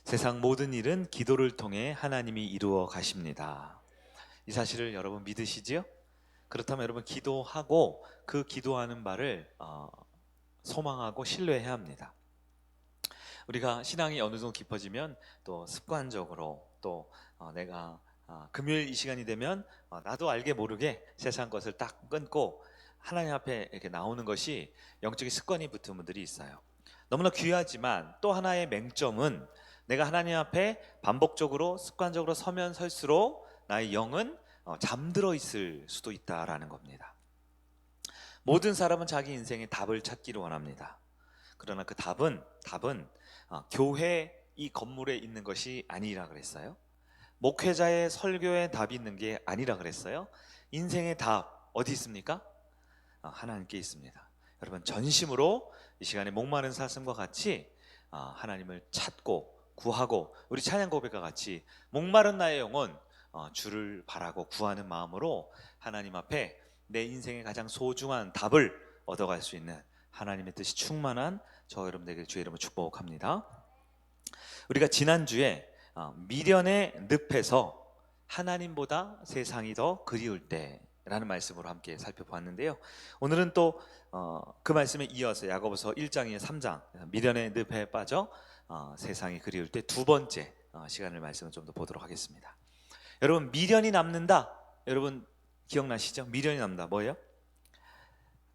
세상 모든 일은 기도를 통해 하나님이 이루어 가십니다. 이 사실을 여러분 믿으시지요? 그렇다면 여러분 기도하고 그 기도하는 바를 소망하고 신뢰해야 합니다. 우리가 신앙이 어느 정도 깊어지면 또 습관적으로 또 내가 금요일 이 시간이 되면 나도 알게 모르게 세상 것을 딱 끊고 하나님 앞에 이렇게 나오는 것이 영적인 습관이 붙은 분들이 있어요. 너무나 귀하지만 또 하나의 맹점은 내가 하나님 앞에 반복적으로 습관적으로 서면 설수록 나의 영은 잠들어 있을 수도 있다라는 겁니다. 모든 사람은 자기 인생의 답을 찾기를 원합니다. 그러나 그 답은 교회 이 건물에 있는 것이 아니라 그랬어요. 목회자의 설교에 답이 있는 게 아니라 그랬어요. 인생의 답 어디 있습니까? 하나님께 있습니다. 여러분 전심으로 이 시간에 목마른 사슴과 같이 하나님을 찾고 구하고 우리 찬양 고백과 같이 목마른 나의 영혼 주를 바라고 구하는 마음으로 하나님 앞에 내 인생의 가장 소중한 답을 얻어갈 수 있는 하나님의 뜻이 충만한 저 여러분에게 주의 이름으로 축복합니다. 우리가 지난주에 미련의 늪에서 하나님보다 세상이 더 그리울 때라는 말씀으로 함께 살펴보았는데요. 오늘은 또 그 말씀에 이어서 야고보서 1장에 3장 미련의 늪에 빠져 세상이 그리울 때 두 번째 시간을 말씀을 좀 더 보도록 하겠습니다. 여러분 미련이 남는다. 여러분 기억나시죠? 미련이 남는다. 뭐예요?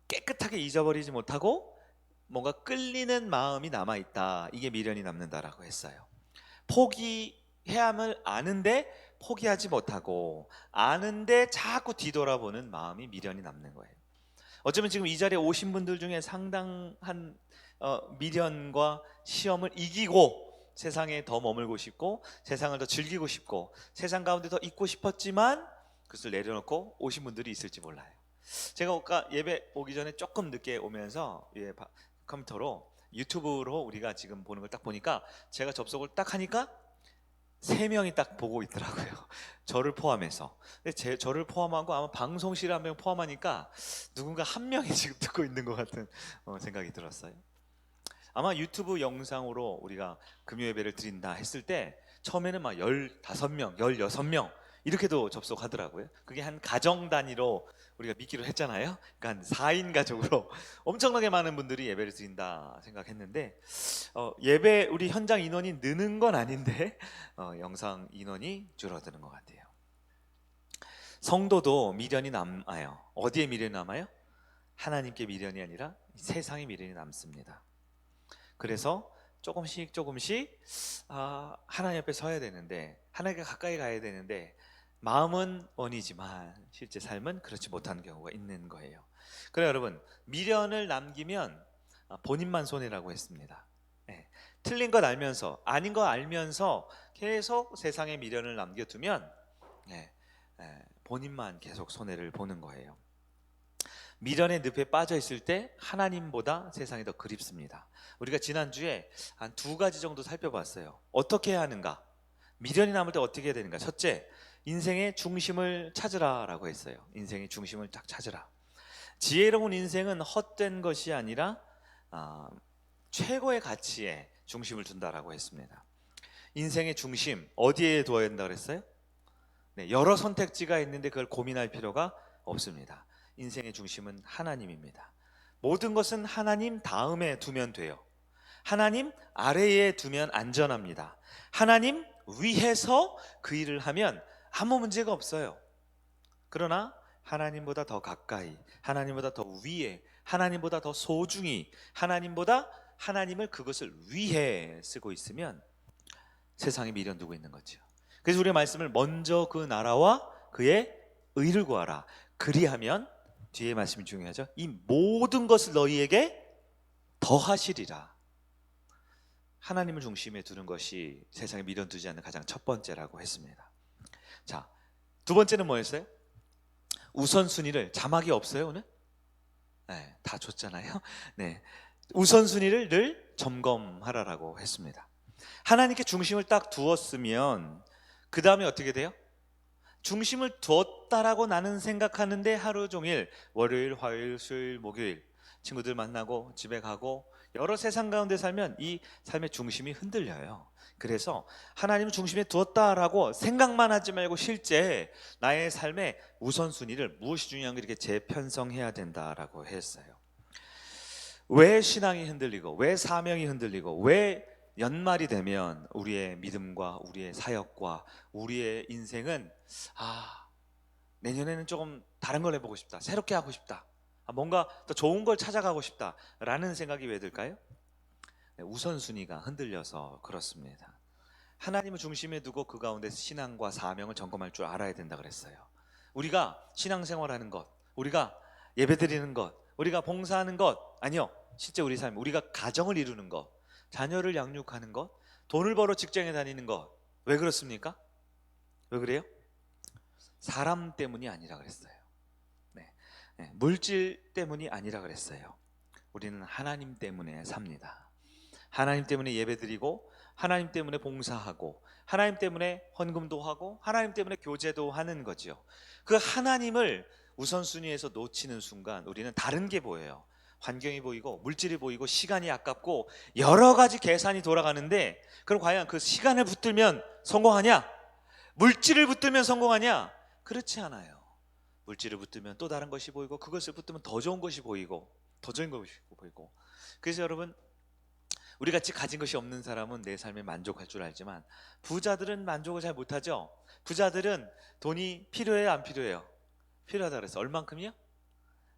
깨끗하게 잊어버리지 못하고 뭔가 끌리는 마음이 남아있다. 이게 미련이 남는다라고 했어요. 포기해야 함을 아는데 포기하지 못하고 아는데 자꾸 뒤돌아보는 마음이 미련이 남는 거예요. 어쩌면 지금 이 자리에 오신 분들 중에 상당한 미련과 시험을 이기고 세상에 더 머물고 싶고 세상을 더 즐기고 싶고 세상 가운데 더 있고 싶었지만 그것을 내려놓고 오신 분들이 있을지 몰라요. 제가 아까 예배 오기 전에 조금 늦게 오면서 컴퓨터로 유튜브로 우리가 지금 보는 걸 딱 보니까 제가 접속을 딱 하니까 3명이 딱 보고 있더라고요. 저를 포함해서. 근데 저를 포함하고 아마 방송실에 1명 포함하니까 누군가 1명이 지금 듣고 있는 것 같은 생각이 들었어요. 아마 유튜브 영상으로 우리가 금요 예배를 드린다 했을 때 처음에는 막 15명, 16명 이렇게도 접속하더라고요. 그게 한 가정 단위로 우리가 믿기로 했잖아요. 그러니까 한 4인 가족으로 엄청나게 많은 분들이 예배를 드린다 생각했는데 예배 우리 현장 인원이 느는 건 아닌데 영상 인원이 줄어드는 것 같아요. 성도도 미련이 남아요. 어디에 미련이 남아요? 하나님께 미련이 아니라 세상에 미련이 남습니다. 그래서 조금씩 하나님 앞에 서야 되는데 하나님께 가까이 가야 되는데 마음은 원이지만 실제 삶은 그렇지 못한 경우가 있는 거예요. 그래요 여러분, 미련을 남기면 본인만 손해라고 했습니다. 틀린 것 알면서 아닌 거 알면서 계속 세상에 미련을 남겨두면 본인만 계속 손해를 보는 거예요. 미련의 늪에 빠져 있을 때 하나님보다 세상이 더 그립습니다. 우리가 지난주에 한 2가지 정도 살펴봤어요. 어떻게 해야 하는가? 미련이 남을 때 어떻게 해야 되는가? 첫째, 인생의 중심을 찾으라라고 했어요. 인생의 중심을 딱 찾으라. 지혜로운 인생은 헛된 것이 아니라 최고의 가치에 중심을 둔다라고 했습니다. 인생의 중심 어디에 두어야 된다고 그랬어요? 여러 선택지가 있는데 그걸 고민할 필요가 없습니다. 인생의 중심은 하나님입니다. 모든 것은 하나님 다음에 두면 돼요. 하나님 아래에 두면 안전합니다. 하나님 위에서 그 일을 하면 아무 문제가 없어요. 그러나 하나님보다 더 가까이, 하나님보다 더 위에, 하나님보다 더 소중히, 하나님을 그것을 위해 쓰고 있으면 세상에 미련 두고 있는 거죠. 그래서 우리의 말씀을 먼저 그 나라와 그의 의를 구하라. 그리하면 뒤에 말씀이 중요하죠. 이 모든 것을 너희에게 더하시리라. 하나님을 중심에 두는 것이 세상에 미련 두지 않는 가장 첫 번째라고 했습니다. 자, 두 번째는 뭐였어요? 우선순위를, 자막이 없어요 오늘? 네, 다 줬잖아요. 네, 우선순위를 늘 점검하라라고 했습니다. 하나님께 중심을 딱 두었으면 그 다음에 어떻게 돼요? 중심을 두었다라고 나는 생각하는데 하루 종일 월요일, 화요일, 수요일, 목요일 친구들 만나고 집에 가고 여러 세상 가운데 살면 이 삶의 중심이 흔들려요. 그래서 하나님을 중심에 두었다라고 생각만 하지 말고 실제 나의 삶의 우선순위를 무엇이 중요한 게 이렇게 재편성해야 된다라고 했어요. 왜 신앙이 흔들리고 왜 사명이 흔들리고 왜 연말이 되면 우리의 믿음과 우리의 사역과 우리의 인생은 내년에는 조금 다른 걸 해보고 싶다, 새롭게 하고 싶다, 뭔가 더 좋은 걸 찾아가고 싶다라는 생각이 왜 들까요? 우선순위가 흔들려서 그렇습니다. 하나님을 중심에 두고 그 가운데 신앙과 사명을 점검할 줄 알아야 된다 그랬어요. 우리가 신앙생활하는 것, 우리가 예배드리는 것, 우리가 봉사하는 것, 아니요, 실제 우리 삶, 우리가 가정을 이루는 것, 자녀를 양육하는 것, 돈을 벌어 직장에 다니는 것, 왜 그렇습니까? 왜 그래요? 사람 때문이 아니라 그랬어요. 물질 때문이 아니라 그랬어요. 우리는 하나님 때문에 삽니다. 하나님 때문에 예배드리고, 하나님 때문에 봉사하고, 하나님 때문에 헌금도 하고, 하나님 때문에 교제도 하는 거지요. 그 하나님을 우선순위에서 놓치는 순간 우리는 다른 게 보여요. 환경이 보이고, 물질이 보이고, 시간이 아깝고, 여러 가지 계산이 돌아가는데, 그럼 과연 그 시간을 붙들면 성공하냐? 물질을 붙들면 성공하냐? 그렇지 않아요. 물질을 붙들면 또 다른 것이 보이고, 그것을 붙들면 더 좋은 것이 보이고, 더 좋은 것이 보이고. 그래서 여러분, 우리 같이 가진 것이 없는 사람은 내 삶에 만족할 줄 알지만 부자들은 만족을 잘 못하죠. 부자들은 돈이 필요해요, 안 필요해요? 필요하다 그랬어. 얼만큼이요?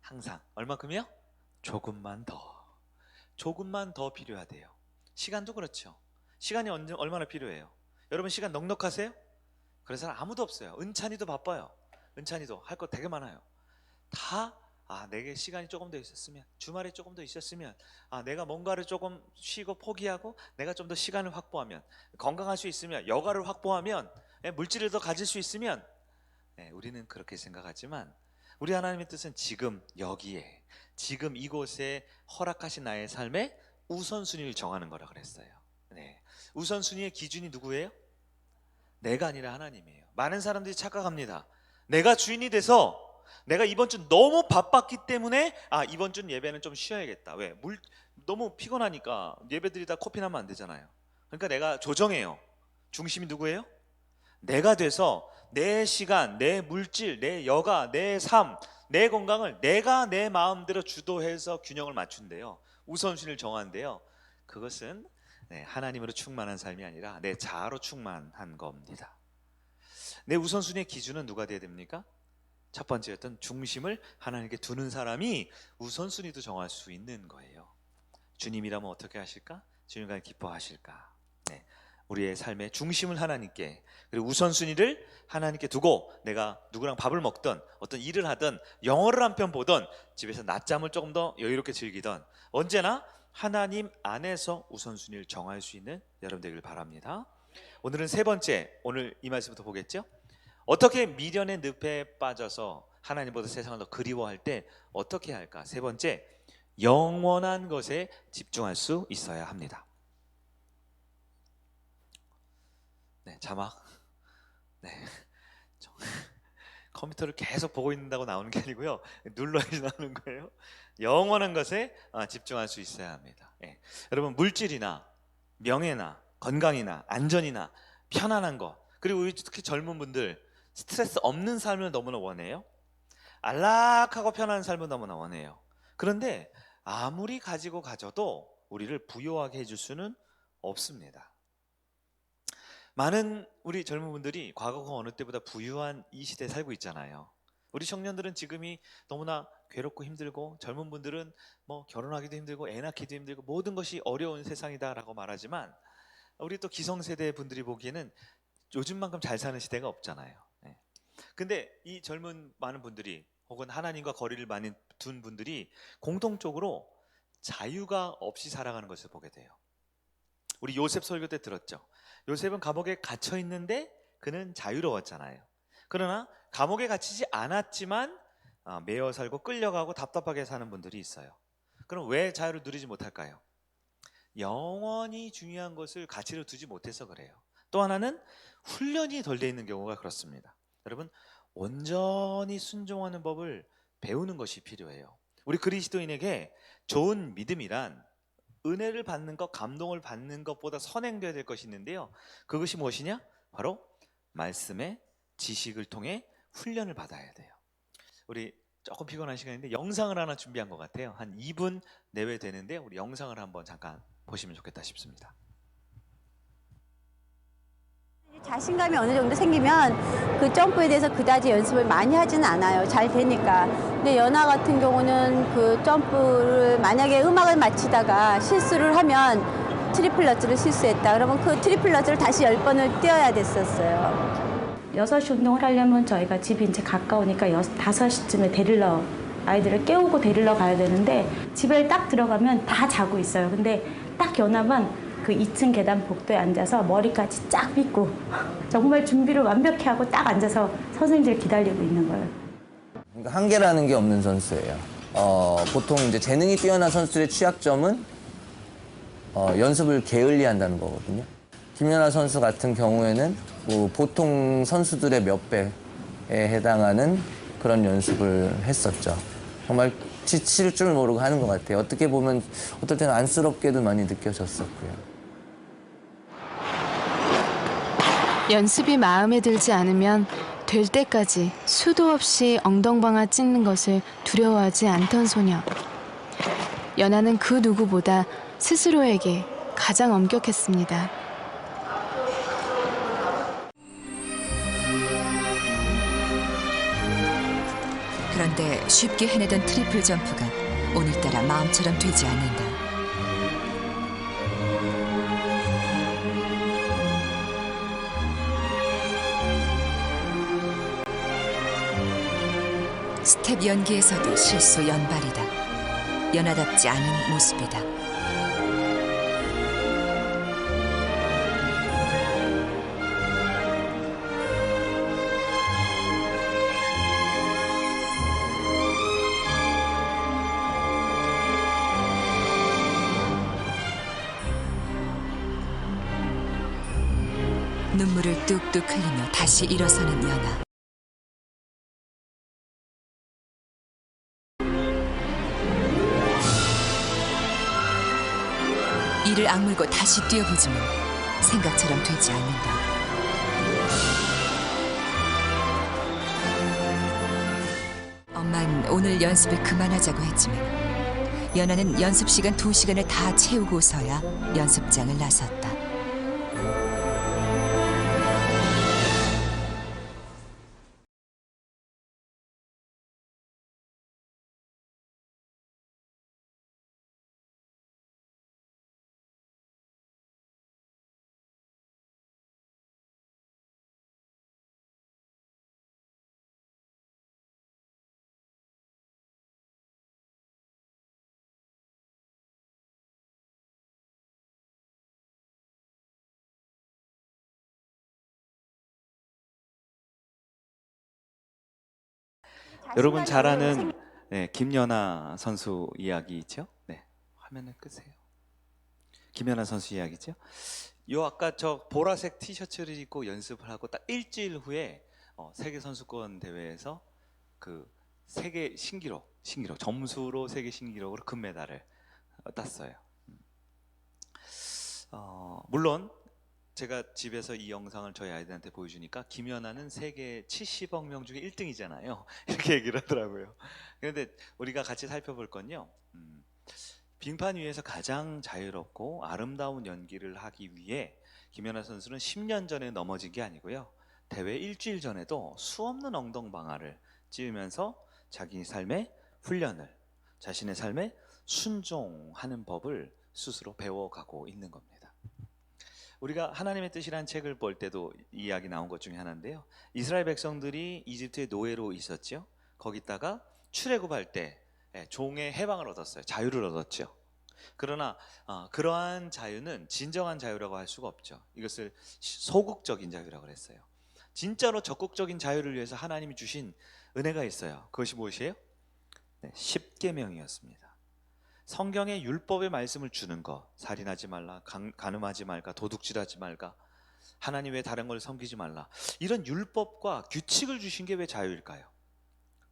항상. 얼만큼이요? 조금만 더 필요하대요. 시간도 그렇죠. 시간이 얼마나 필요해요? 여러분, 시간 넉넉하세요? 그런 사람 아무도 없어요. 은찬이도 바빠요. 은찬이도 할 거 되게 많아요. 다 내게 시간이 조금 더 있었으면, 주말에 조금 더 있었으면, 내가 뭔가를 조금 쉬고 포기하고 내가 좀 더 시간을 확보하면, 건강할 수 있으면, 여가를 확보하면, 물질을 더 가질 수 있으면, 우리는 그렇게 생각하지만 우리 하나님의 뜻은 지금 여기에, 지금 이곳에 허락하신 나의 삶에 우선순위를 정하는 거라 그랬어요. 우선순위의 기준이 누구예요? 내가 아니라 하나님이에요. 많은 사람들이 착각합니다. 내가 주인이 돼서 내가 이번 주 너무 바빴기 때문에 이번 주는 예배는 좀 쉬어야겠다. 왜? 너무 피곤하니까 예배드리다 코피 나면 안 되잖아요. 그러니까 내가 조정해요. 중심이 누구예요? 내가 돼서 내 시간, 내 물질, 내 여가, 내 삶, 내 건강을 내가 내 마음대로 주도해서 균형을 맞춘대요. 우선순위를 정하는데요. 그것은 하나님으로 충만한 삶이 아니라 내 자아로 충만한 겁니다. 내 우선순위의 기준은 누가 돼야 됩니까? 첫 번째였던 중심을 하나님께 두는 사람이 우선순위도 정할 수 있는 거예요. 주님이라면 어떻게 하실까? 주님과 기뻐하실까? 우리의 삶의 중심을 하나님께, 그리고 우선순위를 하나님께 두고 내가 누구랑 밥을 먹든 어떤 일을 하든 영화를 한 편 보든 집에서 낮잠을 조금 더 여유롭게 즐기든 언제나 하나님 안에서 우선순위를 정할 수 있는 여러분 되길 바랍니다. 오늘은 세 번째, 오늘 이 말씀부터 보겠죠? 어떻게 미련의 늪에 빠져서 하나님보다 세상을 더 그리워할 때 어떻게 할까? 세 번째, 영원한 것에 집중할 수 있어야 합니다. 자막. 컴퓨터를 계속 보고 있는다고 나오는 게 아니고요. 눌러야지 나오는 거예요. 영원한 것에 집중할 수 있어야 합니다. 여러분, 물질이나 명예나 건강이나 안전이나 편안한 것, 그리고 특히 젊은 분들 스트레스 없는 삶을 너무나 원해요. 안락하고 편안한 삶을 너무나 원해요. 그런데 아무리 가져도 우리를 부유하게 해줄 수는 없습니다. 많은 우리 젊은 분들이 과거가 어느 때보다 부유한 이 시대에 살고 있잖아요. 우리 청년들은 지금이 너무나 괴롭고 힘들고, 젊은 분들은 결혼하기도 힘들고 애 낳기도 힘들고 모든 것이 어려운 세상이다라고 말하지만, 우리 또 기성세대 분들이 보기에는 요즘만큼 잘 사는 시대가 없잖아요. 근데 이 젊은 많은 분들이, 혹은 하나님과 거리를 많이 둔 분들이 공통적으로 자유가 없이 살아가는 것을 보게 돼요. 우리 요셉 설교 때 들었죠. 요셉은 감옥에 갇혀 있는데 그는 자유로웠잖아요. 그러나 감옥에 갇히지 않았지만 매여 살고 끌려가고 답답하게 사는 분들이 있어요. 그럼 왜 자유를 누리지 못할까요? 영원히 중요한 것을 가치로 두지 못해서 그래요. 또 하나는 훈련이 덜 돼 있는 경우가 그렇습니다. 여러분, 온전히 순종하는 법을 배우는 것이 필요해요. 우리 그리스도인에게 좋은 믿음이란 은혜를 받는 것, 감동을 받는 것보다 선행되어야 될 것이 있는데요. 그것이 무엇이냐? 바로 말씀의 지식을 통해 훈련을 받아야 돼요. 우리 조금 피곤한 시간인데 영상을 하나 준비한 것 같아요. 한 2분 내외 되는데 우리 영상을 한번 잠깐 보시면 좋겠다 싶습니다. 자신감이 어느 정도 생기면 그 점프에 대해서 그다지 연습을 많이 하지는 않아요. 잘 되니까. 근데 연아 같은 경우는 그 점프를 만약에 음악을 맞히다가 실수를 하면 트리플 러츠를 실수했다. 그러면 그 트리플 러츠를 다시 10번을 뛰어야 됐었어요. 6시 운동을 하려면 저희가 집이 이제 가까우니까 5시쯤에 데리러 아이들을 깨우고 데리러 가야 되는데 집에 딱 들어가면 다 자고 있어요. 근데 딱 연합은 그 2층 계단 복도에 앉아서 머리까지 쫙 빗고 정말 준비를 완벽히 하고 딱 앉아서 선생님들 기다리고 있는 거예요. 그러니까 한계라는 게 없는 선수예요. 보통 이제 재능이 뛰어난 선수들의 취약점은 연습을 게을리한다는 거거든요. 김연아 선수 같은 경우에는 뭐 보통 선수들의 몇 배에 해당하는 그런 연습을 했었죠. 정말 지칠 줄 모르고 하는 것 같아요. 어떻게 보면 어떨 때는 안쓰럽게도 많이 느껴졌었고요. 연습이 마음에 들지 않으면 될 때까지 수도 없이 엉덩방아 찢는 것을 두려워하지 않던 소녀. 연아는 그 누구보다 스스로에게 가장 엄격했습니다. 그런데 쉽게 해내던 트리플 점프가 오늘따라 마음처럼 되지 않는다. 스텝 연기에서도 실수 연발이다. 연하답지 않은 모습이다. 눈물을 뚝뚝 흘리며 다시 일어서는 연아. 이를 악물고 다시 뛰어보지만 생각처럼 되지 않는다. 엄마는 오늘 연습을 그만하자고 했지만 연아는 연습 시간 2시간을 다 채우고서야 연습장을 나섰다. 여러분 잘 아는 김연아 선수 이야기 있죠? 네, 화면을 끄세요. 김연아 선수 이야기죠? 요 아까 저 보라색 티셔츠를 입고 연습을 하고 딱 일주일 후에 세계 선수권 대회에서 그 세계 신기록 점수로 세계 신기록으로 금메달을 땄어요. 물론 제가 집에서 이 영상을 저희 아이들한테 보여주니까 김연아는 세계 70억 명 중에 1등이잖아요. 이렇게 얘기를 하더라고요. 그런데 우리가 같이 살펴볼 건요. 빙판 위에서 가장 자유롭고 아름다운 연기를 하기 위해 김연아 선수는 10년 전에 넘어진 게 아니고요. 대회 일주일 전에도 수없는 엉덩방아를 찌우면서 자기 삶의 훈련을, 자신의 삶에 순종하는 법을 스스로 배워가고 있는 겁니다. 우리가 하나님의 뜻이라는 책을 볼 때도 이 이야기 나온 것 중에 하나인데요. 이스라엘 백성들이 이집트의 노예로 있었죠. 거기다가 출애굽할 때 종의 해방을 얻었어요. 자유를 얻었죠. 그러나 그러한 자유는 진정한 자유라고 할 수가 없죠. 이것을 소극적인 자유라고 했어요. 진짜로 적극적인 자유를 위해서 하나님이 주신 은혜가 있어요. 그것이 무엇이에요? 십계명이었습니다. 성경의 율법의 말씀을 주는 것, 살인하지 말라, 간음하지 말까, 도둑질하지 말까, 하나님 외에 다른 걸 섬기지 말라, 이런 율법과 규칙을 주신 게 왜 자유일까요?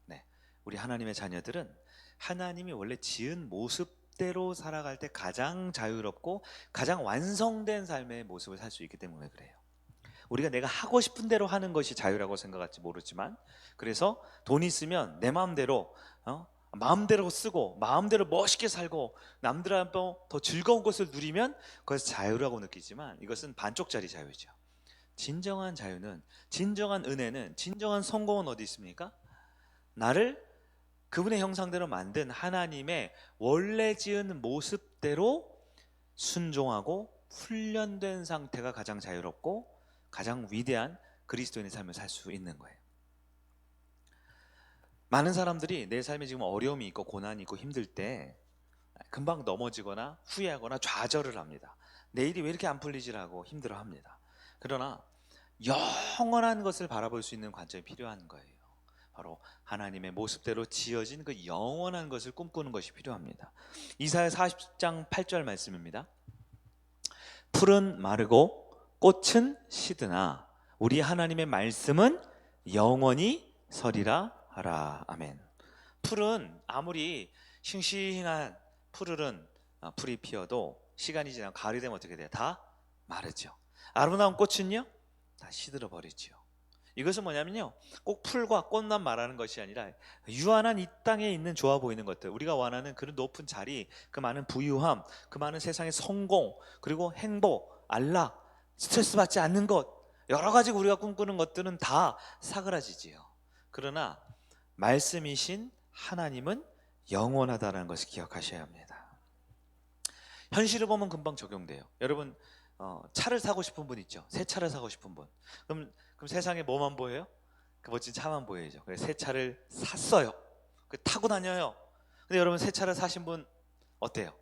네, 우리 하나님의 자녀들은 하나님이 원래 지은 모습 모습대로 살아갈 때 가장 자유롭고 가장 완성된 삶의 모습을 살 수 있기 때문에 그래요. 우리가 내가 하고 싶은 대로 하는 것이 자유라고 생각할지 모르지만, 그래서 돈 있으면 내 마음대로 마음대로 쓰고 마음대로 멋있게 살고 남들보다 더 즐거운 것을 누리면 그것을 자유라고 느끼지만, 이것은 반쪽짜리 자유죠. 진정한 자유는, 진정한 은혜는, 진정한 성공은 어디 있습니까? 나를 그분의 형상대로 만든 하나님의 원래 지은 모습대로 순종하고 훈련된 상태가 가장 자유롭고 가장 위대한 그리스도인의 삶을 살 수 있는 거예요. 많은 사람들이 내 삶에 지금 어려움이 있고 고난이 있고 힘들 때 금방 넘어지거나 후회하거나 좌절을 합니다. 내일이 왜 이렇게 안 풀리지라고 힘들어합니다. 그러나 영원한 것을 바라볼 수 있는 관점이 필요한 거예요. 바로 하나님의 모습대로 지어진 그 영원한 것을 꿈꾸는 것이 필요합니다. 이사야 40장 8절 말씀입니다. 풀은 마르고 꽃은 시드나 우리 하나님의 말씀은 영원히 서리라 하라. 아멘. 풀은 아무리 싱싱한 푸르른 풀이 피어도 시간이 지나고 가을이 되면 어떻게 돼요? 다 마르죠. 아름다운 꽃은요? 다 시들어 버리죠. 이것은 뭐냐면요, 꼭 풀과 꽃만 말하는 것이 아니라 유한한 이 땅에 있는 좋아 보이는 것들, 우리가 원하는 그런 높은 자리, 그 많은 부유함, 그 많은 세상의 성공, 그리고 행복, 안락, 스트레스 받지 않는 것, 여러 가지 우리가 꿈꾸는 것들은 다 사그라지지요. 그러나 말씀이신 하나님은 영원하다는 것을 기억하셔야 합니다. 현실을 보면 금방 적용돼요. 여러분, 차를 사고 싶은 분 있죠? 새 차를 사고 싶은 분. 그럼 세상에 뭐만 보여요? 그 멋진 차만 보여야죠. 그래서 새 차를 샀어요. 타고 다녀요. 근데 여러분, 새 차를 사신 분 어때요?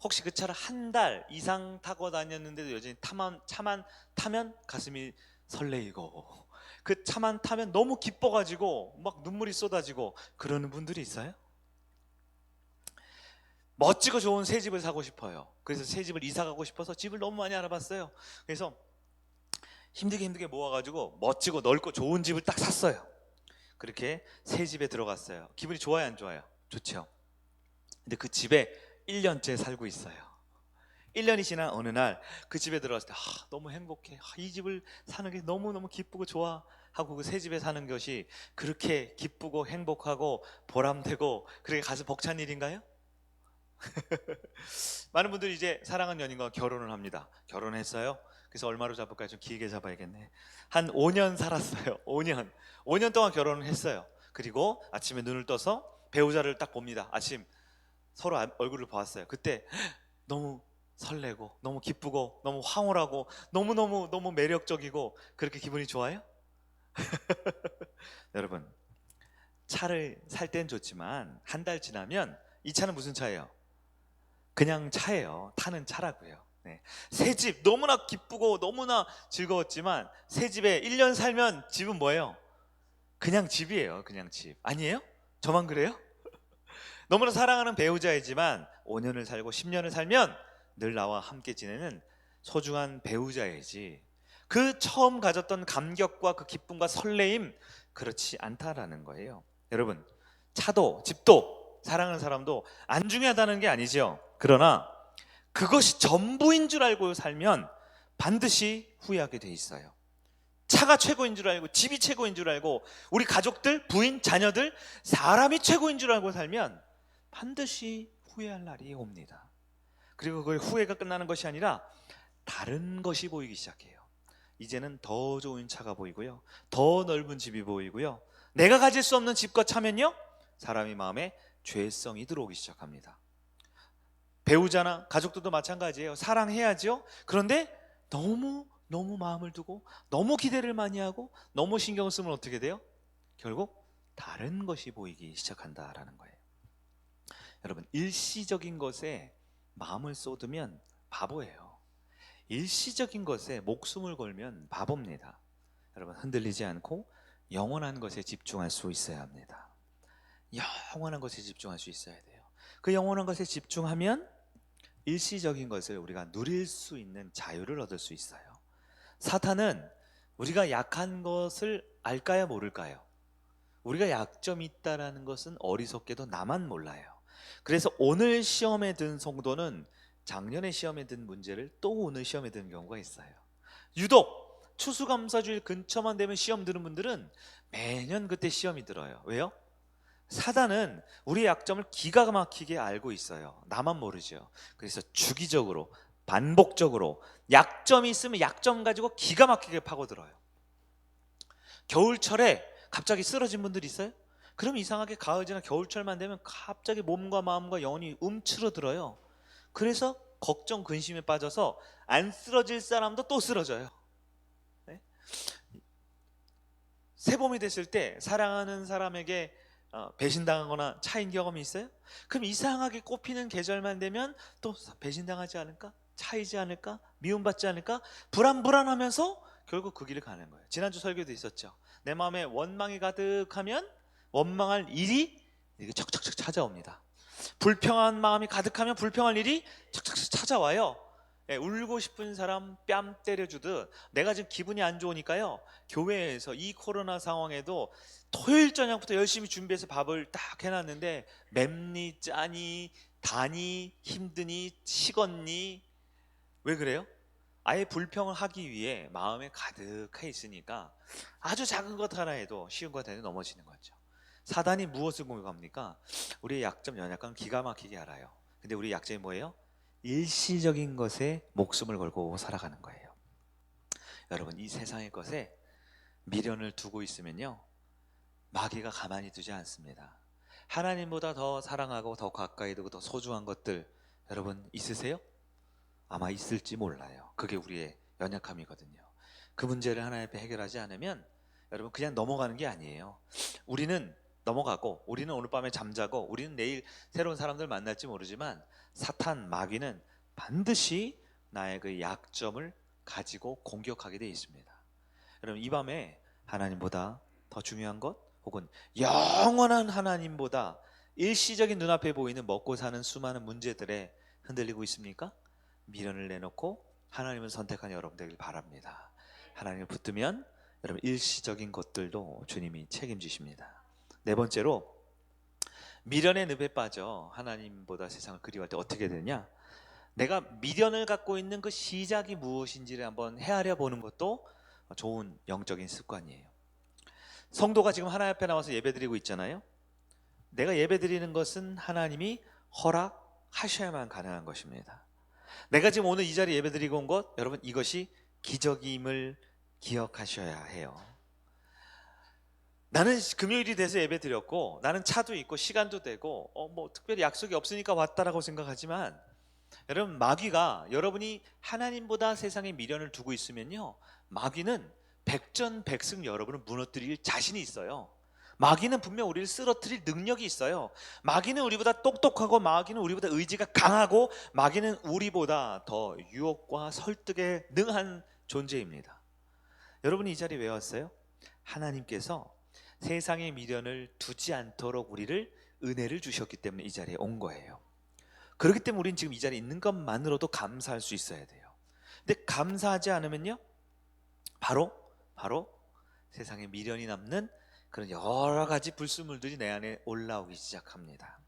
혹시 그 차를 한 달 이상 타고 다녔는데도 여전히 차만 타면 가슴이 설레이고, 그 차만 타면 너무 기뻐가지고 막 눈물이 쏟아지고 그러는 분들이 있어요? 멋지고 좋은 새 집을 사고 싶어요. 그래서 새 집을 이사 가고 싶어서 집을 너무 많이 알아봤어요. 그래서 힘들게 모아가지고 멋지고 넓고 좋은 집을 딱 샀어요. 그렇게 새 집에 들어갔어요. 기분이 좋아요, 안 좋아요? 좋죠. 근데 그 집에 1년째 살고 있어요. 1년이 지난 어느 날 그 집에 들어갔을 때 너무 행복해. 이 집을 사는 게 너무너무 기쁘고 좋아 하고, 그 새 집에 사는 것이 그렇게 기쁘고 행복하고 보람되고 그렇게 가슴 벅찬 일인가요? 많은 분들이 이제 사랑하는 연인과 결혼을 합니다. 결혼했어요. 그래서 얼마로 잡을까요? 좀 길게 잡아야겠네. 한 5년 살았어요. 5년 동안 결혼을 했어요. 그리고 아침에 눈을 떠서 배우자를 딱 봅니다. 아침 서로 얼굴을 보았어요. 그때 너무 설레고 너무 기쁘고 너무 황홀하고 너무 매력적이고, 그렇게 기분이 좋아요? 여러분, 차를 살 땐 좋지만 한 달 지나면 이 차는 무슨 차예요? 그냥 차예요. 타는 차라고요. 네. 새 집 너무나 기쁘고 너무나 즐거웠지만 새 집에 1년 살면 집은 뭐예요? 그냥 집이에요. 그냥 집. 아니에요? 저만 그래요? 너무나 사랑하는 배우자이지만 5년을 살고 10년을 살면 늘 나와 함께 지내는 소중한 배우자이지, 그 처음 가졌던 감격과 그 기쁨과 설레임, 그렇지 않다라는 거예요. 여러분, 차도 집도 사랑하는 사람도 안 중요하다는 게 아니죠. 그러나 그것이 전부인 줄 알고 살면 반드시 후회하게 돼 있어요. 차가 최고인 줄 알고, 집이 최고인 줄 알고, 우리 가족들, 부인, 자녀들, 사람이 최고인 줄 알고 살면 반드시 후회할 날이 옵니다. 그리고 그 후회가 끝나는 것이 아니라 다른 것이 보이기 시작해요. 이제는 더 좋은 차가 보이고요, 더 넓은 집이 보이고요, 내가 가질 수 없는 집과 차면요, 사람의 마음에 죄성이 들어오기 시작합니다. 배우자나 가족들도 마찬가지예요. 사랑해야죠. 그런데 너무 마음을 두고 너무 기대를 많이 하고 너무 신경을 쓰면 어떻게 돼요? 결국 다른 것이 보이기 시작한다라는 거예요. 여러분, 일시적인 것에 마음을 쏟으면 바보예요. 일시적인 것에 목숨을 걸면 바보입니다. 여러분, 흔들리지 않고 영원한 것에 집중할 수 있어야 합니다. 영원한 것에 집중할 수 있어야 돼요. 그 영원한 것에 집중하면 일시적인 것을 우리가 누릴 수 있는 자유를 얻을 수 있어요. 사탄은 우리가 약한 것을 알까요, 모를까요? 우리가 약점이 있다는 것은 어리석게도 나만 몰라요. 그래서 오늘 시험에 든 성도는 작년에 시험에 든 문제를 또 오늘 시험에 드는 경우가 있어요. 유독 추수감사주일 근처만 되면 시험 드는 분들은 매년 그때 시험이 들어요. 왜요? 사단은 우리의 약점을 기가 막히게 알고 있어요. 나만 모르죠. 그래서 주기적으로 반복적으로 약점이 있으면 약점 가지고 기가 막히게 파고들어요. 겨울철에 갑자기 쓰러진 분들 있어요? 그럼 이상하게 가을이나 겨울철만 되면 갑자기 몸과 마음과 영혼이 움츠러들어요. 그래서 걱정 근심에 빠져서 안 쓰러질 사람도 또 쓰러져요. 네? 새봄이 됐을 때 사랑하는 사람에게 배신당하거나 차인 경험이 있어요? 그럼 이상하게 꽃피는 계절만 되면 또 배신당하지 않을까? 차이지 않을까? 미움받지 않을까? 불안하면서 결국 그 길을 가는 거예요. 지난주 설교도 있었죠. 내 마음에 원망이 가득하면 원망할 일이 이렇게 척척척 찾아옵니다. 불평한 마음이 가득하면 불평할 일이 척척척 찾아와요. 예, 울고 싶은 사람 뺨 때려주듯 내가 지금 기분이 안 좋으니까요, 교회에서 이 코로나 상황에도 토요일 저녁부터 열심히 준비해서 밥을 딱 해놨는데 맵니 짜니 다니 힘드니 식었니. 왜 그래요? 아예 불평을 하기 위해 마음에 가득해 있으니까 아주 작은 것 하나 해도 쉬운 것 하나 넘어지는 거죠. 사단이 무엇을 공격합니까? 우리의 약점 연약함 기가 막히게 알아요. 근데 우리의 약점이 뭐예요? 일시적인 것에 목숨을 걸고 살아가는 거예요. 여러분, 이 세상의 것에 미련을 두고 있으면요, 마귀가 가만히 두지 않습니다. 하나님보다 더 사랑하고 더 가까이 두고 더 소중한 것들 여러분 있으세요? 아마 있을지 몰라요. 그게 우리의 연약함이거든요. 그 문제를 하나님 앞에 해결하지 않으면 여러분 그냥 넘어가는 게 아니에요. 우리는 넘어가고, 우리는 오늘 밤에 잠자고, 우리는 내일 새로운 사람들 만날지 모르지만 사탄 마귀는 반드시 나의 그 약점을 가지고 공격하게 되어 있습니다. 여러분, 이 밤에 하나님보다 더 중요한 것, 혹은 영원한 하나님보다 일시적인 눈앞에 보이는 먹고 사는 수많은 문제들에 흔들리고 있습니까? 미련을 내놓고 하나님을 선택한 여러분 되길 바랍니다. 하나님을 붙들면 여러분 일시적인 것들도 주님이 책임지십니다. 네 번째로, 미련의 늪에 빠져 하나님보다 세상을 그리워할 때 어떻게 되냐? 내가 미련을 갖고 있는 그 시작이 무엇인지를 한번 헤아려 보는 것도 좋은 영적인 습관이에요. 성도가 지금 하나님 앞에 나와서 예배드리고 있잖아요. 내가 예배드리는 것은 하나님이 허락하셔야만 가능한 것입니다. 내가 지금 오늘 이 자리에 예배드리고 온 것, 여러분 이것이 기적임을 기억하셔야 해요. 나는 금요일이 돼서 예배 드렸고, 나는 차도 있고 시간도 되고 뭐 특별히 약속이 없으니까 왔다라고 생각하지만, 여러분 마귀가 여러분이 하나님보다 세상에 미련을 두고 있으면요, 마귀는 백전백승 여러분을 무너뜨릴 자신이 있어요. 마귀는 분명 우리를 쓰러뜨릴 능력이 있어요. 마귀는 우리보다 똑똑하고, 마귀는 우리보다 의지가 강하고, 마귀는 우리보다 더 유혹과 설득에 능한 존재입니다. 여러분이 이 자리에 왜 왔어요? 하나님께서 세상의 미련을 두지 않도록 우리를 은혜를 주셨기 때문에 이 자리에 온 거예요. 그렇기 때문에 우리는 지금 이 자리에 있는 것만으로도 감사할 수 있어야 돼요. 근데 감사하지 않으면요, 바로 세상에 미련이 남는 그런 여러 가지 불순물들이 내 안에 올라오기 시작합니다.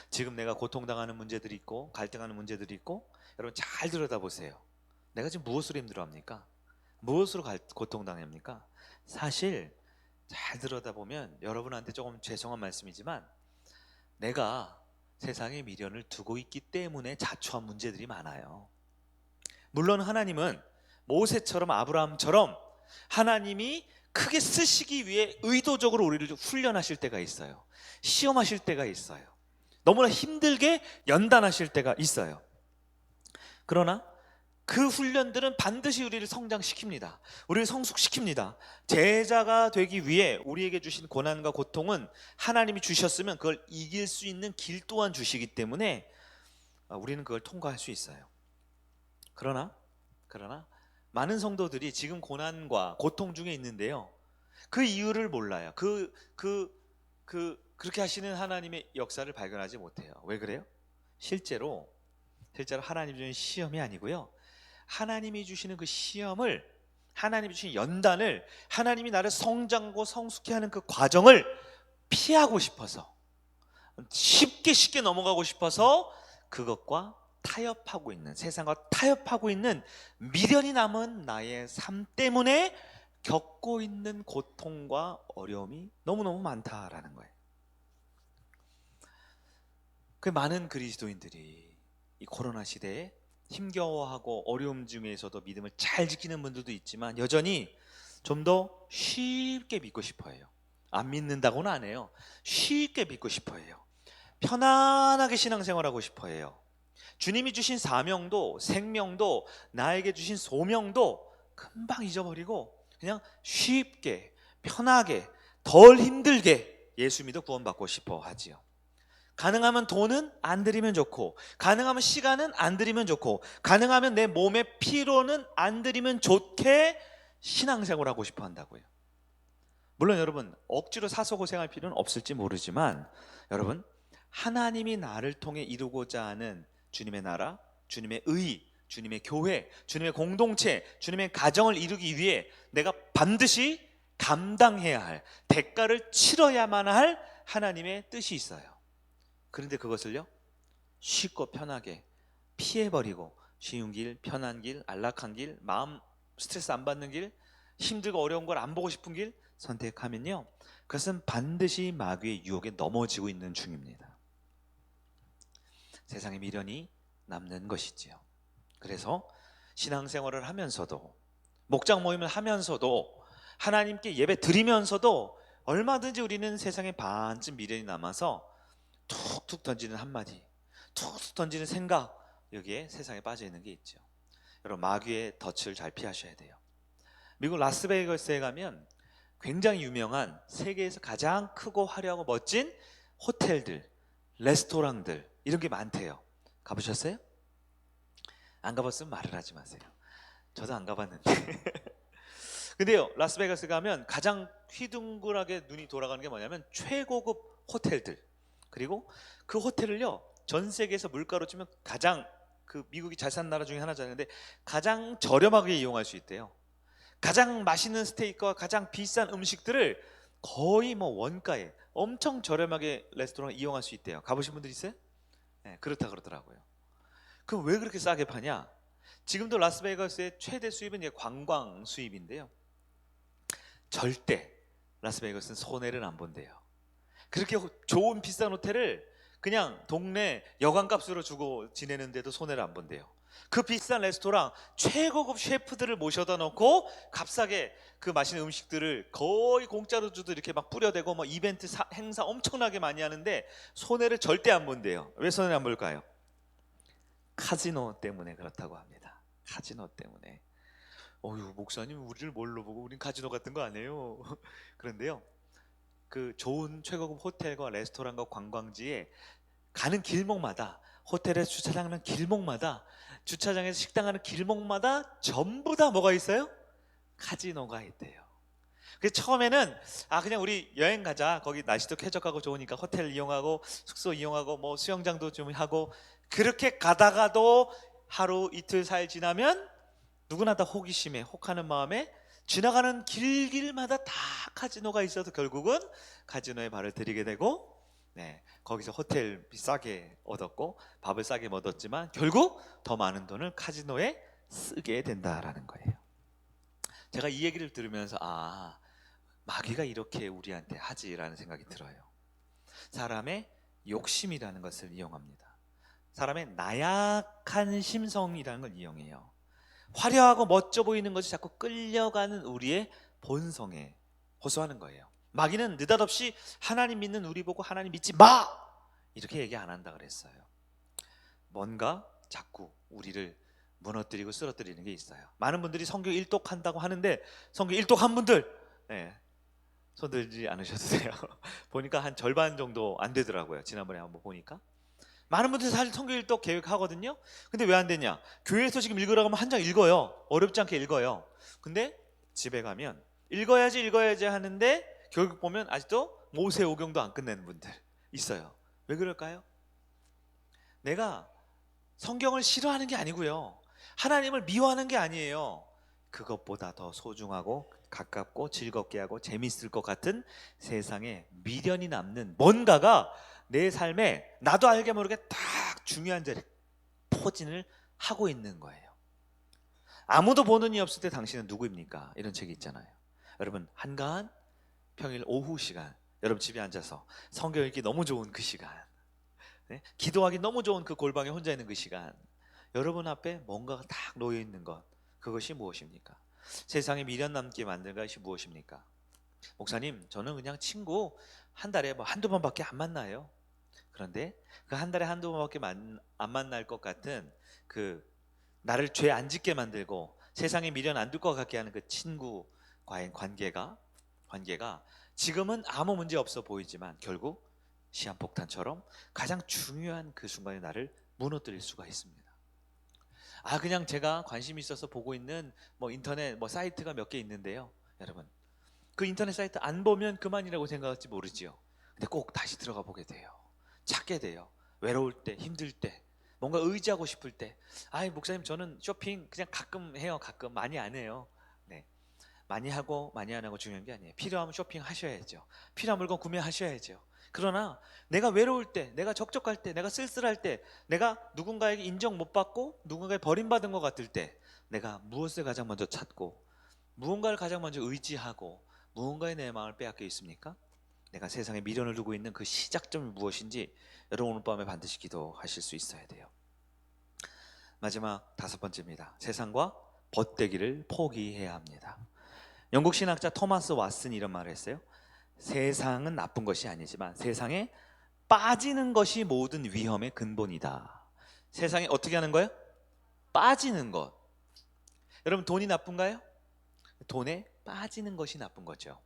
지금 내가 고통당하는 문제들이 있고 갈등하는 문제들이 있고, 여러분 잘 들여다보세요. 내가 지금 무엇으로 힘들어합니까? 무엇으로 고통당합니까? 사실 잘 들여다보면 여러분한테 조금 죄송한 말씀이지만, 내가 세상에 미련을 두고 있기 때문에 자초한 문제들이 많아요. 물론 하나님은 모세처럼 아브라함처럼 하나님이 크게 쓰시기 위해 의도적으로 우리를 훈련하실 때가 있어요. 시험하실 때가 있어요. 너무나 힘들게 연단하실 때가 있어요. 그러나 그 훈련들은 반드시 우리를 성장시킵니다. 우리를 성숙시킵니다. 제자가 되기 위해 우리에게 주신 고난과 고통은 하나님이 주셨으면 그걸 이길 수 있는 길 또한 주시기 때문에 우리는 그걸 통과할 수 있어요. 그러나 많은 성도들이 지금 고난과 고통 중에 있는데요, 그 이유를 몰라요. 그렇게 하시는 하나님의 역사를 발견하지 못해요. 왜 그래요? 실제로 하나님이 주신 시험이 아니고요, 하나님이 주시는 그 시험을, 하나님이 주신 연단을, 하나님이 나를 성장하고 성숙해 하는 그 과정을 피하고 싶어서, 쉽게 넘어가고 싶어서 그것과 타협하고 있는, 세상과 타협하고 있는 미련이 남은 나의 삶 때문에 겪고 있는 고통과 어려움이 너무너무 많다라는 거예요. 그 많은 그리스도인들이 이 코로나 시대에 힘겨워하고 어려움 중에서도 믿음을 잘 지키는 분들도 있지만 여전히 좀 더 쉽게 믿고 싶어 해요. 안 믿는다고는 안 해요. 쉽게 믿고 싶어 해요. 편안하게 신앙생활하고 싶어 해요. 주님이 주신 사명도 생명도 나에게 주신 소명도 금방 잊어버리고 그냥 쉽게 편하게 덜 힘들게 예수 믿어 구원받고 싶어 하지요. 가능하면 돈은 안 들이면 좋고, 가능하면 시간은 안 들이면 좋고, 가능하면 내 몸의 피로는 안 들이면 좋게 신앙생활하고 싶어 한다고요. 물론 여러분 억지로 사서고생할 필요는 없을지 모르지만 여러분 하나님이 나를 통해 이루고자 하는 주님의 나라, 주님의 의, 주님의 교회, 주님의 공동체, 주님의 가정을 이루기 위해 내가 반드시 감당해야 할, 대가를 치러야만 할 하나님의 뜻이 있어요. 그런데 그것을요 쉽고 편하게 피해버리고 쉬운 길, 편한 길, 안락한 길, 마음 스트레스 안 받는 길, 힘들고 어려운 걸 안 보고 싶은 길 선택하면요 그것은 반드시 마귀의 유혹에 넘어지고 있는 중입니다. 세상의 미련이 남는 것이지요. 그래서 신앙생활을 하면서도 목장 모임을 하면서도 하나님께 예배 드리면서도 얼마든지 우리는 세상에 반쯤 미련이 남아서 툭툭 던지는 한마디, 툭툭 던지는 생각, 여기에 세상에 빠져 있는 게 있죠. 여러분 마귀의 덫을 잘 피하셔야 돼요. 미국 라스베이거스에 가면 굉장히 유명한 세계에서 가장 크고 화려하고 멋진 호텔들, 레스토랑들 이런 게 많대요. 가보셨어요? 안 가봤으면 말을 하지 마세요. 저도 안 가봤는데 근데요 라스베이거스 가면 가장 휘둥그레하게 눈이 돌아가는 게 뭐냐면 최고급 호텔들, 그리고 그 호텔을요 전 세계에서 물가로 치면 가장 그 미국이 잘 사는 나라 중에 하나잖아요. 근데 가장 저렴하게 이용할 수 있대요. 가장 맛있는 스테이크와 가장 비싼 음식들을 거의 뭐 원가에 엄청 저렴하게 레스토랑을 이용할 수 있대요. 가보신 분들 있어요? 네, 그렇다 그러더라고요. 그럼 왜 그렇게 싸게 파냐? 지금도 라스베이거스의 최대 수입은 이제 관광 수입인데요. 절대 라스베이거스는 손해를 안 본대요. 그렇게 좋은 비싼 호텔을 그냥 동네 여관값으로 주고 지내는데도 손해를 안 본대요. 그 비싼 레스토랑 최고급 셰프들을 모셔다 놓고 값싸게 그 맛있는 음식들을 거의 공짜로 주도 이렇게 막 뿌려대고 뭐 이벤트 행사 엄청나게 많이 하는데 손해를 절대 안 본대요. 왜 손해를 안 볼까요? 카지노 때문에 그렇다고 합니다. 카지노 때문에. 어휴 목사님 우리를 뭘로 보고 우린 카지노 같은 거 안 해요. 그런데요 그 좋은 최고급 호텔과 레스토랑과 관광지에 가는 길목마다, 호텔에서 주차장하는 길목마다, 주차장에서 식당하는 길목마다 전부 다 뭐가 있어요? 카지노가 있대요. 그래서 처음에는 그냥 우리 여행 가자, 거기 날씨도 쾌적하고 좋으니까 호텔 이용하고 숙소 이용하고 뭐 수영장도 좀 하고, 그렇게 가다가도 하루 이틀 사일 지나면 누구나 다 호기심에 혹하는 마음에 지나가는 길길마다 다 카지노가 있어서 결국은 카지노에 발을 들이게 되고, 거기서 호텔 싸게 얻었고 밥을 싸게 얻었지만 결국 더 많은 돈을 카지노에 쓰게 된다라는 거예요. 제가 이 얘기를 들으면서 마귀가 이렇게 우리한테 하지라는 생각이 들어요. 사람의 욕심이라는 것을 이용합니다. 사람의 나약한 심성이라는 걸 이용해요. 화려하고 멋져 보이는 것이 자꾸 끌려가는 우리의 본성에 호소하는 거예요. 마귀는 느닷없이 하나님 믿는 우리 보고 하나님 믿지 마! 이렇게 얘기 안 한다 그랬어요. 뭔가 자꾸 우리를 무너뜨리고 쓰러뜨리는 게 있어요. 많은 분들이 성경 일독한다고 하는데 성경 일독한 분들 손 들지 않으셔도 돼요. 보니까 한 절반 정도 안 되더라고요. 지난번에 한번 보니까. 많은 분들이 사실 성경 일독 계획하거든요. 근데 왜 안 되냐? 교회에서 지금 읽으라고 하면 한 장 읽어요. 어렵지 않게 읽어요. 근데 집에 가면 읽어야지 하는데 결국 보면 아직도 모세오경도 안 끝내는 분들 있어요. 왜 그럴까요? 내가 성경을 싫어하는 게 아니고요, 하나님을 미워하는 게 아니에요. 그것보다 더 소중하고 가깝고 즐겁게 하고 재밌을 것 같은 세상에 미련이 남는 뭔가가 내 삶에 나도 알게 모르게 딱 중요한 자리에 포진을 하고 있는 거예요. 아무도 보는 이 없을 때 당신은 누구입니까? 이런 책이 있잖아요. 여러분, 한가한 평일 오후 시간, 여러분 집에 앉아서 성경 읽기 너무 좋은 그 시간, 네? 기도하기 너무 좋은 그 골방에 혼자 있는 그 시간, 여러분 앞에 뭔가가 딱 놓여 있는 것, 그것이 무엇입니까? 세상에 미련 남게 만든 것이 무엇입니까? 목사님, 저는 그냥 친구 한 달에 뭐 한두 번밖에 안 만나요. 그런데 그 한 달에 한두 번밖에 안 만날 것 같은 그 나를 죄 안 짓게 만들고 세상에 미련 안 둘 것 같게 하는 그 친구과의 관계가 지금은 아무 문제 없어 보이지만 결국 시한폭탄처럼 가장 중요한 그 순간에 나를 무너뜨릴 수가 있습니다. 그냥 제가 관심 있어서 보고 있는 뭐 인터넷 뭐 사이트가 몇 개 있는데요. 여러분, 그 인터넷 사이트 안 보면 그만이라고 생각할지 모르지요. 근데 꼭 다시 들어가 보게 돼요. 찾게 돼요. 외로울 때, 힘들 때, 뭔가 의지하고 싶을 때. 목사님, 저는 쇼핑 그냥 가끔 해요. 가끔. 많이 안 해요. 네, 많이 하고 많이 안 하고 중요한 게 아니에요. 필요하면 쇼핑 하셔야죠. 필요한 물건 구매하셔야죠. 그러나 내가 외로울 때, 내가 적적할 때, 내가 쓸쓸할 때, 내가 누군가에게 인정 못 받고 누군가에 버림받은 것 같을 때, 내가 무엇을 가장 먼저 찾고 무언가를 가장 먼저 의지하고 무언가에 내 마음을 빼앗겨 있습니까? 내가 세상에 미련을 두고 있는 그 시작점이 무엇인지 여러분 오늘 밤에 반드시 기도하실 수 있어야 돼요. 마지막 5번째입니다. 세상과 벗대기를 포기해야 합니다. 영국 신학자 토마스 왓슨이 이런 말을 했어요. 세상은 나쁜 것이 아니지만 세상에 빠지는 것이 모든 위험의 근본이다. 세상에 어떻게 하는 거예요? 빠지는 것. 여러분, 돈이 나쁜가요? 돈에 빠지는 것이 나쁜 거죠.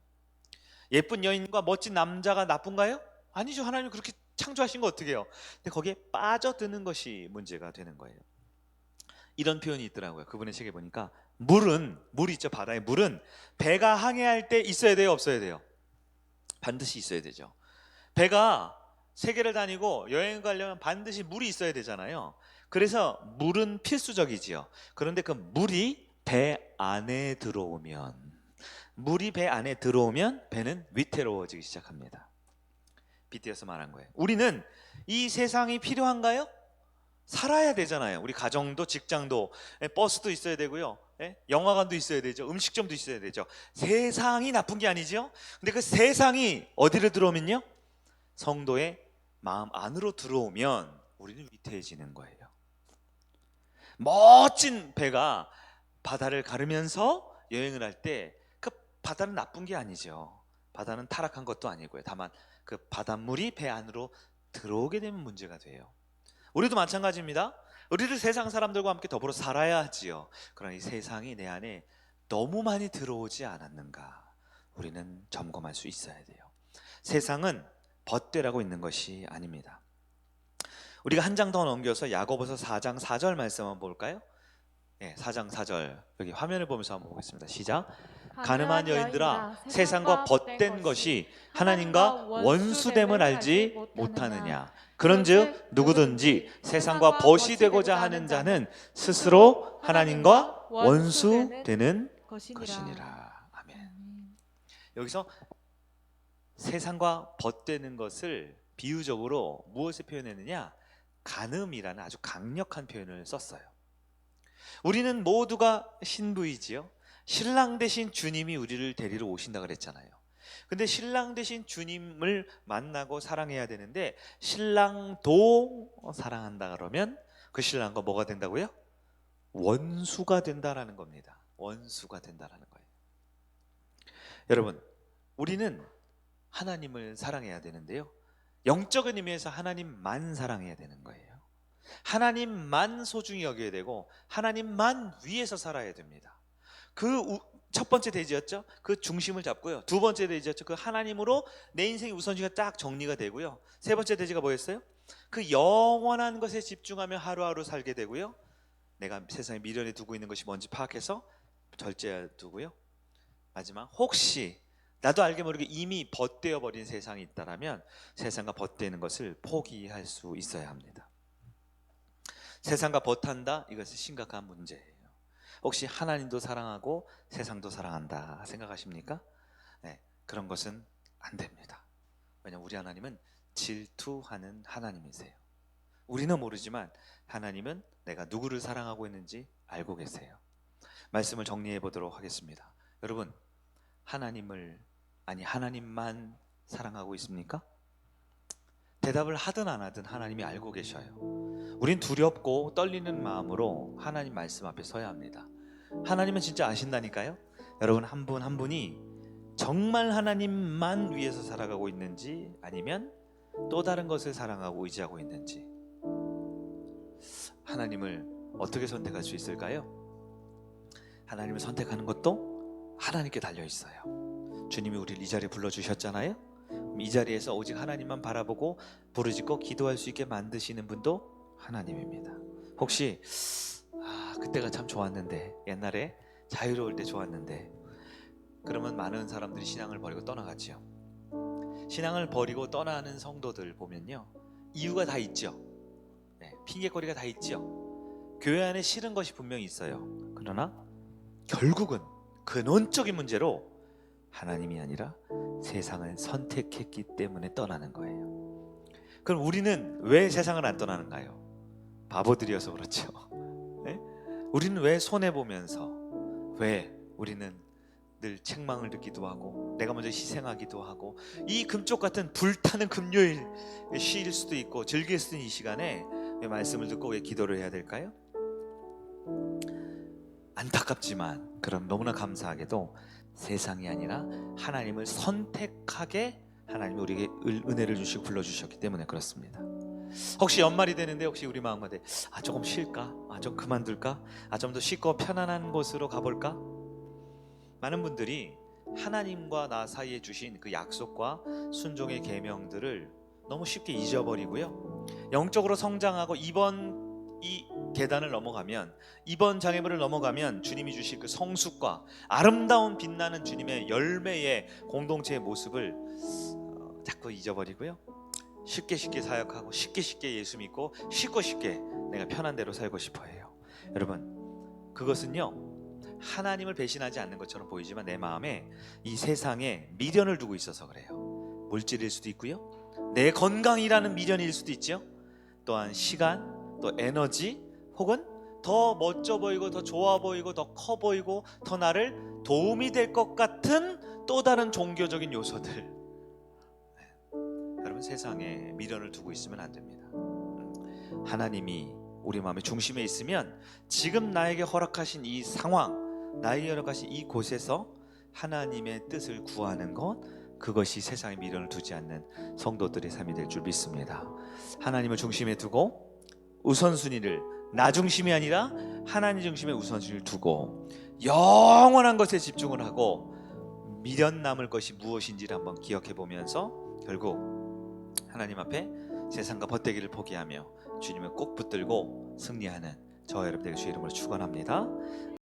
예쁜 여인과 멋진 남자가 나쁜가요? 아니죠. 하나님 그렇게 창조하신 거 어떻게 해요? 근데 거기에 빠져드는 것이 문제가 되는 거예요. 이런 표현이 있더라고요. 그분의 책에 보니까 물 있죠. 바다의 물은 배가 항해할 때 있어야 돼요? 없어야 돼요? 반드시 있어야 되죠. 배가 세계를 다니고 여행 가려면 반드시 물이 있어야 되잖아요. 그래서 물은 필수적이지요. 그런데 그 물이 배 안에 들어오면 배는 위태로워지기 시작합니다. 빗대어서 말한 거예요. 우리는 이 세상이 필요한가요? 살아야 되잖아요. 우리 가정도 직장도 버스도 있어야 되고요. 영화관도 있어야 되죠. 음식점도 있어야 되죠. 세상이 나쁜 게 아니죠. 근데 그 세상이 어디로 들어오면요? 성도의 마음 안으로 들어오면 우리는 위태해지는 거예요. 멋진 배가 바다를 가르면서 여행을 할 때 그 바다는 나쁜 게 아니죠. 바다는 타락한 것도 아니고요. 다만 그 바닷물이 배 안으로 들어오게 되면 문제가 돼요. 우리도 마찬가지입니다. 우리도 세상 사람들과 함께 더불어 살아야 하지요. 그러나 이 세상이 내 안에 너무 많이 들어오지 않았는가, 우리는 점검할 수 있어야 돼요. 세상은 벗되라고 있는 것이 아닙니다. 우리가 한 장 더 넘겨서 야고보서 4장 4절 말씀 한번 볼까요? 4장 4절, 여기 화면을 보면서 한번 보겠습니다. 시작. 가늠한 여인들아, 세상과 벗된 것이 하나님과 원수됨을 알지 못하느냐. 그런즉 누구든지 세상과 벗이 되고자 하는 자는 스스로 하나님과 원수되는 것이니라. 아멘. 여기서 세상과 벗되는 것을 비유적으로 무엇을 표현했느냐? 간음이라는 아주 강력한 표현을 썼어요. 우리는 모두가 신부이지요. 신랑 되신 주님이 우리를 데리러 오신다 그랬잖아요. 근데 신랑 되신 주님을 만나고 사랑해야 되는데 신랑도 사랑한다 그러면 그 신랑과 뭐가 된다고요? 원수가 된다라는 겁니다. 원수가 된다라는 거예요. 여러분, 우리는 하나님을 사랑해야 되는데요, 영적인 의미에서 하나님만 사랑해야 되는 거예요. 하나님만 소중히 여겨야 되고 하나님만 위해서 살아야 됩니다. 그 첫 번째 대지였죠. 그 중심을 잡고요. 두 번째 대지였죠. 그 하나님으로 내 인생의 우선순위가 딱 정리가 되고요. 세 번째 대지가 뭐였어요? 그 영원한 것에 집중하며 하루하루 살게 되고요. 내가 세상에 미련에 두고 있는 것이 뭔지 파악해서 절제해 두고요. 마지막, 혹시 나도 알게 모르게 이미 벗되어 버린 세상이 있다라면 세상과 벗되는 것을 포기할 수 있어야 합니다. 세상과 벗한다, 이것은 심각한 문제예요. 혹시 하나님도 사랑하고 세상도 사랑한다 생각하십니까? 네, 그런 것은 안 됩니다. 왜냐하면 우리 하나님은 질투하는 하나님이세요. 우리는 모르지만 하나님은 내가 누구를 사랑하고 있는지 알고 계세요. 말씀을 정리해 보도록 하겠습니다. 여러분, 하나님만 사랑하고 있습니까? 대답을 하든 안 하든 하나님이 알고 계셔요. 우린 두렵고 떨리는 마음으로 하나님 말씀 앞에 서야 합니다. 하나님은 진짜 아신다니까요. 여러분 한 분 한 분이 정말 하나님만 위해서 살아가고 있는지 아니면 또 다른 것을 사랑하고 의지하고 있는지, 하나님을 어떻게 선택할 수 있을까요? 하나님을 선택하는 것도 하나님께 달려 있어요. 주님이 우리를 이 자리에 불러주셨잖아요. 이 자리에서 오직 하나님만 바라보고 부르짖고 기도할 수 있게 만드시는 분도 하나님입니다. 혹시 그때가 참 좋았는데, 옛날에 자유로울 때 좋았는데, 그러면 많은 사람들이 신앙을 버리고 떠나갔지요. 신앙을 버리고 떠나는 성도들 보면요, 이유가 다 있죠. 네, 핑계거리가 다 있죠. 교회 안에 싫은 것이 분명히 있어요. 그러나 결국은 근원적인 문제로 하나님이 아니라 세상을 선택했기 때문에 떠나는 거예요. 그럼 우리는 왜 세상을 안 떠나는가요? 바보들이어서 그렇죠. 네? 우리는 왜 손해보면서, 왜 우리는 늘 책망을 듣기도 하고 내가 먼저 희생하기도 하고, 이 금쪽 같은 불타는 금요일 쉴 수도 있고 즐길 수도 있는 이 시간에 왜 말씀을 듣고 왜 기도를 해야 될까요? 안타깝지만 그럼 너무나 감사하게도 세상이 아니라 하나님을 선택하게 하나님이 우리에게 은혜를 주시고 불러주셨기 때문에 그렇습니다. 혹시 연말이 되는데 혹시 우리 마음가운데 조금 쉴까? 좀 그만둘까? 좀 더 쉽고 편안한 곳으로 가볼까? 많은 분들이 하나님과 나 사이에 주신 그 약속과 순종의 계명들을 너무 쉽게 잊어버리고요, 영적으로 성장하고 이번 이 계단을 넘어가면, 이번 장애물을 넘어가면 주님이 주실 그 성숙과 아름다운 빛나는 주님의 열매의 공동체의 모습을 자꾸 잊어버리고요, 쉽게 사역하고 쉽게 예수 믿고 쉽게 내가 편한 대로 살고 싶어 해요. 여러분, 그것은요 하나님을 배신하지 않는 것처럼 보이지만 내 마음에 이 세상에 미련을 두고 있어서 그래요. 물질일 수도 있고요, 내 건강이라는 미련일 수도 있죠. 또한 시간, 또 에너지, 혹은 더 멋져 보이고 더 좋아 보이고 더 커 보이고 더 나를 도움이 될 것 같은 또 다른 종교적인 요소들. 여러분, 세상에 미련을 두고 있으면 안 됩니다. 하나님이 우리 마음의 중심에 있으면 지금 나에게 허락하신 이 상황, 나에게 허락하신 이 곳에서 하나님의 뜻을 구하는 것, 그것이 세상에 미련을 두지 않는 성도들의 삶이 될 줄 믿습니다. 하나님을 중심에 두고 우선순위를 나 중심이 아니라 하나님 중심에 우선순위를 두고 영원한 것에 집중을 하고 미련 남을 것이 무엇인지를 한번 기억해 보면서 결국 하나님 앞에 세상과 벗대기를 포기하며 주님을 꼭 붙들고 승리하는 저와 여러분들에게 주의 이름으로 축원합니다.